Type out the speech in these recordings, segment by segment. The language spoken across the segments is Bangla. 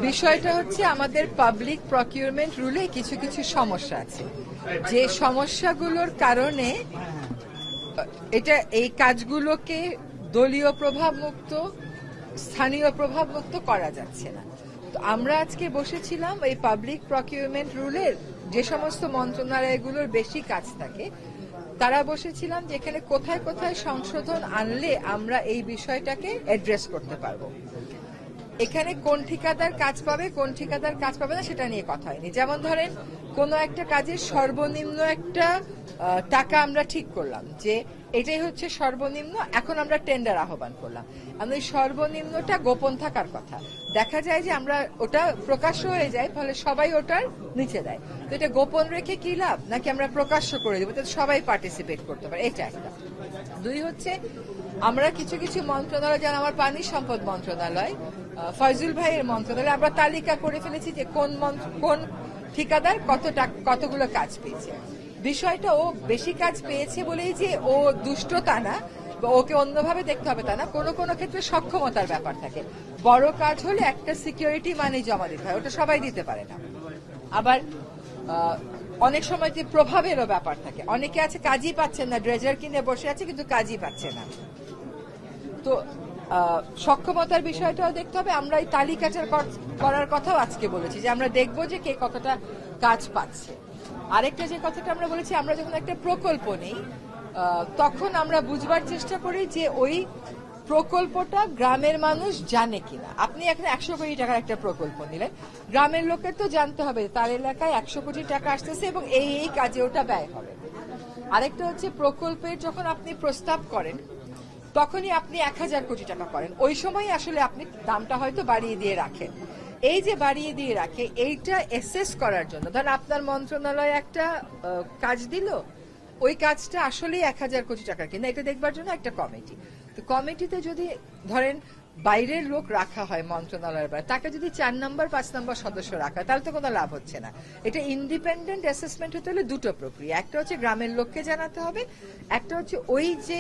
বিষয়টা হচ্ছে আমাদের পাবলিক প্রকিউরমেন্ট রুলে কিছু কিছু সমস্যা আছে, যে সমস্যাগুলোর কারণে এই কাজগুলোকে দলীয় প্রভাব মুক্ত, স্থানীয় প্রভাব মুক্ত করা যাচ্ছে না। তো আমরা আজকে বসেছিলাম এই পাবলিক প্রকিউরমেন্ট রুলের যে সমস্ত মন্ত্রণালয়গুলোর বেশি কাজ থাকে, তারা বসেছিলাম যেখানে কোথায় কোথায় সংশোধন আনলে আমরা এই বিষয়টাকে অ্যাড্রেস করতে পারবো। এখানে কোন ঠিকাদার কাজ পাবে, কোন ঠিকাদার কাজ পাবে না সেটা নিয়ে কথা হয়নি। যেমন ধরেন কোন একটা কাজের সর্বনিম্ন একটা টাকা আমরা ঠিক করলাম যে এটাই হচ্ছে সর্বনিম্ন, এখন আমরা টেন্ডার আহ্বান করলাম, আমরা এই সর্বনিম্নটা গোপন থাকার কথা। দেখা যায় যে আমরা ওটা প্রকাশ্য হয়ে যায়, ফলে সবাই ওটার নিচে দেয়। তো এটা গোপন রেখে কি লাভ, নাকি আমরা প্রকাশ্য করে দেবো তাতে সবাই পার্টিসিপেট করতে পারে, এটা একটা। দুই হচ্ছে আমরা কিছু কিছু মন্ত্রণালয়, যেমন আমার পানি সম্পদ মন্ত্রণালয়, ফয়জুল ভাইয়ের মন্ত্রণালয়, আমরা তালিকা করে ফেলেছি যে কোন ঠিকাদার কতগুলো কাজ পেয়েছে। বিষয়টা ও বেশি কাজ পেয়েছে বলেই যে ও দুষ্ট তা না, ওকে অন্যভাবে দেখতে হবে তা না। কোনো কোনো ক্ষেত্রে সক্ষমতার ব্যাপার থাকে। বড় কাজ হলে একটা সিকিউরিটি মানি জমা দিতে হয়, ওটা সবাই দিতে পারে না। আবার অনেক সময় যে প্রভাবেরও ব্যাপার থাকে, অনেকে আছে কাজই পাচ্ছেন না, ড্রেজার কিনে বসে আছে কিন্তু কাজই পাচ্ছে না। তো সক্ষমতার বিষয়টাও দেখতে হবে। আমরা এই তালিকাটা করার কথাও আজকে বলেছি যে আমরা দেখব যে কে কতটা কাজ পাচ্ছে। আরেকটা যে কথাটা আমরা বলেছি, আমরা যখন একটা প্রকল্প নেই তখন আমরা বুঝবার চেষ্টা করি যে ওই প্রকল্পটা গ্রামের মানুষ জানে কিনা। আপনি এখন 100 কোটি টাকার একটা প্রকল্প নিলেন, গ্রামের লোকের তো জানতে হবে তার এলাকায় 100 কোটি টাকা আসতেছে এবং এই কাজে ওটা ব্যয় হবে। আরেকটা হচ্ছে প্রকল্পের যখন আপনি প্রস্তাব করেন তখনই আপনি 1000 কোটি টাকা করেন, ওই সময় আসলে আপনি দামটা হয়তো বাড়িয়ে দিয়ে রাখেন। এই যে বাড়িয়ে দিয়ে রাখে, এইটা এসেস করার জন্য, ধরেন আপনার মন্ত্রণালয় একটা কাজ দিল, ওই কাজটা আসলেই 1000 কোটি টাকা কিনা এটা দেখবার জন্য একটা কমিটি। তো কমিটিতে যদি ধরেন বাইরের লোক রাখা হয় মন্ত্রণালয়ের বাইরে, তাকে যদি 4 নম্বর 5 নম্বর সদস্য রাখা হয় তাহলে তো কোনো লাভ হচ্ছে না। এটা ইন্ডিপেন্ডেন্ট অ্যাসেসমেন্ট হতে হলে দুটো প্রক্রিয়া, একটা হচ্ছে গ্রামের লোককে জানাতে হবে, একটা হচ্ছে ওই যে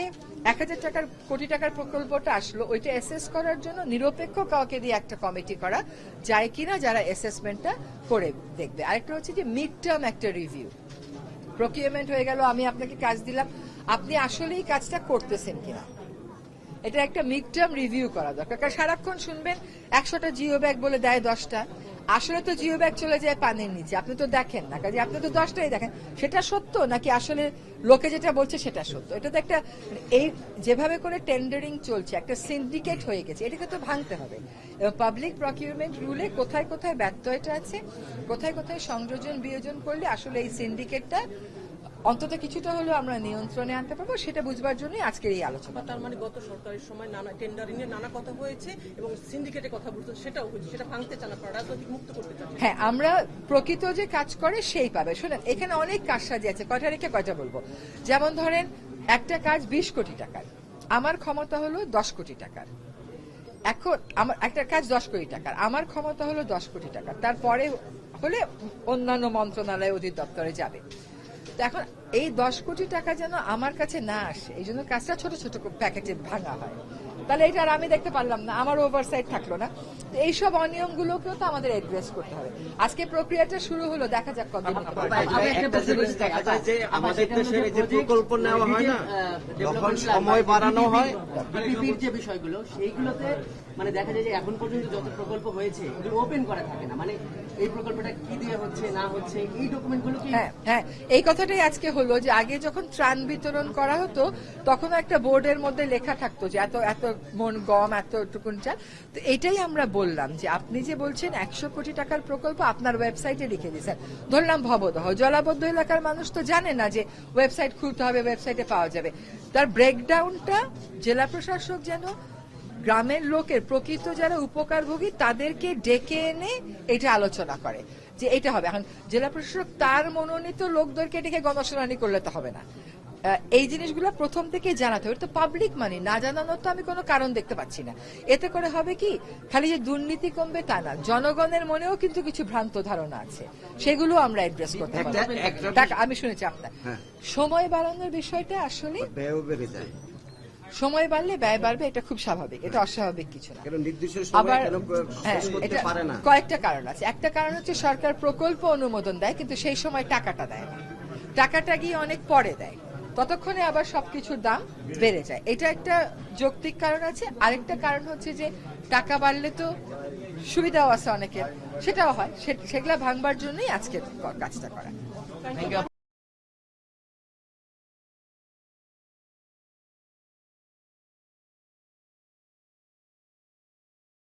1000 কোটি টাকার প্রকল্পটা আসলো ওইটা অ্যাসেস করার জন্য নিরপেক্ষ কাউকে দিয়ে একটা কমিটি করা যায় কিনা, যারা অ্যাসেসমেন্টটা করে দেখবে। আরেকটা হচ্ছে যে মিড টার্ম একটা রিভিউ। প্রকিউরমেন্ট হয়ে গেল, আমি আপনাকে কাজ দিলাম, আপনি আসলেই কাজটা করতেছেন কিনা, এটা একটা মিড টার্ম রিভিউ করা দরকার। কারণ সারাক্ষণ শুনবেন 100টা জিও ব্যাগ বলে দেয় 10টা, আসলে তো জিও ব্যাগ চলে যায় পানির নিচে, আপনি তো দেখেন না, কাজে আপনি তো 10টাই দেখেন, সেটা সত্য নাকি আসলে লোকে যেটা বলছে সেটা সত্য। এটা তো একটা, এই যেভাবে করে টেন্ডারিং চলছে একটা সিন্ডিকেট হয়ে গেছে, এটাকে তো ভাঙতে হবে। এবং পাবলিক প্রকিউরমেন্ট রুলে কোথায় কোথায় ব্যত্যয়টা আছে, কোথায় কোথায় সংযোজন বিয়োজন করলে আসলে এই সিন্ডিকেটটা অন্তত কিছুটা হলেও আমরা নিয়ন্ত্রণে আনতে পারবো, সেটা বুঝবার জন্যই আজকের এই আলোচনা। তার মানে গত সরকারের সময় নানা টেন্ডারিং এর নানা কথা হয়েছে এবং সিন্ডিকেটের কথা বলতে সেটাও হয়েছে, সেটা ভাঙতে চান আপনারা, রাজনৈতিক মুক্ত করতে চান। হ্যাঁ, আমরা প্রকৃত যে কাজ করে সেই পাবে। শোনেন, এখানে অনেক কাজসাজি আছে, কয়টা রেখে কয়টা বলবো। যেমন ধরেন একটা কাজ 20 কোটি টাকার, আমার ক্ষমতা হলো 10 কোটি টাকার। এখন আমার একটা কাজ 10 কোটি টাকার, আমার ক্ষমতা হলো 10 কোটি টাকার, তারপরে হলে অন্যান্য মন্ত্রণালয় অধিদপ্তরে যাবে। তো এখন এই 10 কোটি টাকা যেন আমার কাছে না আসে, এই জন্য কাজটা ছোট ছোট প্যাকেটে ভাঙা হয়, তাহলে এটা আর আমি দেখতে পারলাম না, আমার ওভারসাইট থাকলো না। এইসব অনিয়মগুলোকেও তো আমাদের অ্যাড্রেস করতে হবে। আজকে প্রক্রিয়াটা শুরু হলো, দেখা যাক কতদিন। আমাদের দেশের যে প্রকল্প নেওয়া হয় না, যখন সময় বাড়ানো হয়, যে বিষয়গুলো সেইগুলোতে মানে দেখা যায় যে এখন পর্যন্ত যত প্রকল্প হয়েছে এগুলো ওপেন করা থাকে না, মানে এই প্রকল্পটা কি দিয়ে হচ্ছে না হচ্ছে এই ডকুমেন্টগুলো কি। হ্যাঁ, এই কথাটাই আজকে হলো যে আগে যখন ত্রাণ বিতরণ করা হতো তখন একটা বোর্ডের মধ্যে লেখা থাকতো যে এত এত মন গম, এতটুকুন চাল। তো এটাই আমরা বললাম যে আপনি যে বলছেন 100 কোটি টাকার প্রকল্প আপনার ওয়েবসাইটে লিখে দিয়েছেন, ধরলাম ভবদহ জলাবদ্ধ এলাকার মানুষ তো জানে না যে ওয়েবসাইট খুলতে হবে, ওয়েবসাইটে পাওয়া যাবে। তার ব্রেকডাউনটা জেলা প্রশাসক যেন গ্রামের লোকের প্রকৃত যারা উপকারভোগী তাদেরকে ডেকে এনে এটা আলোচনা করে যে এটা হবে। এখন জেলা প্রশাসক তার মনোনীত লোকদেরকে ডেকে গণশুনানি করলে তো হবে না, এই জিনিসগুলো প্রথম থেকে জানাতে হবে। তো পাবলিক মানি না জানানোর তো আমি কোনো কারণ দেখতে পাচ্ছি না। এতে করে হবে কি, খালি যে দুর্নীতি কমবে তা না, জনগণের মনেও কিন্তু কিছু ভ্রান্ত ধারণা আছে, সেগুলো আমরা অ্যাড্রেস করতে পারবো। আমি শুনেছি আপনার সময় বাড়ানোর বিষয়টা আসলে ব্যয় বেড়ে যায়। সময় বাড়লে ব্যয় বাড়বে, এটা খুব স্বাভাবিক, এটা অস্বাভাবিক কিছু না। কেন নির্দিষ্ট সময় আবার কেন হ্যাঁ, শেষ করতে এটা পারে না? কয়েকটা কারণ আছে। একটা কারণ হচ্ছে সরকার প্রকল্প অনুমোদন দেয়, কিন্তু সেই সময় টাকাটা দেয় না, টাকাটা গিয়ে অনেক পরে দেয়, ততক্ষণে আবার সবকিছুর দাম বেড়ে যায়। এটা একটা যৌক্তিক কারণ আছে। আরেকটা কারণ হচ্ছে যে টাকা বাড়লে তো সুবিধাও আছে অনেকের, সেটাও হয়, সেগুলা ভাঙবার জন্যই আজকের কাজটা করা। Thank you.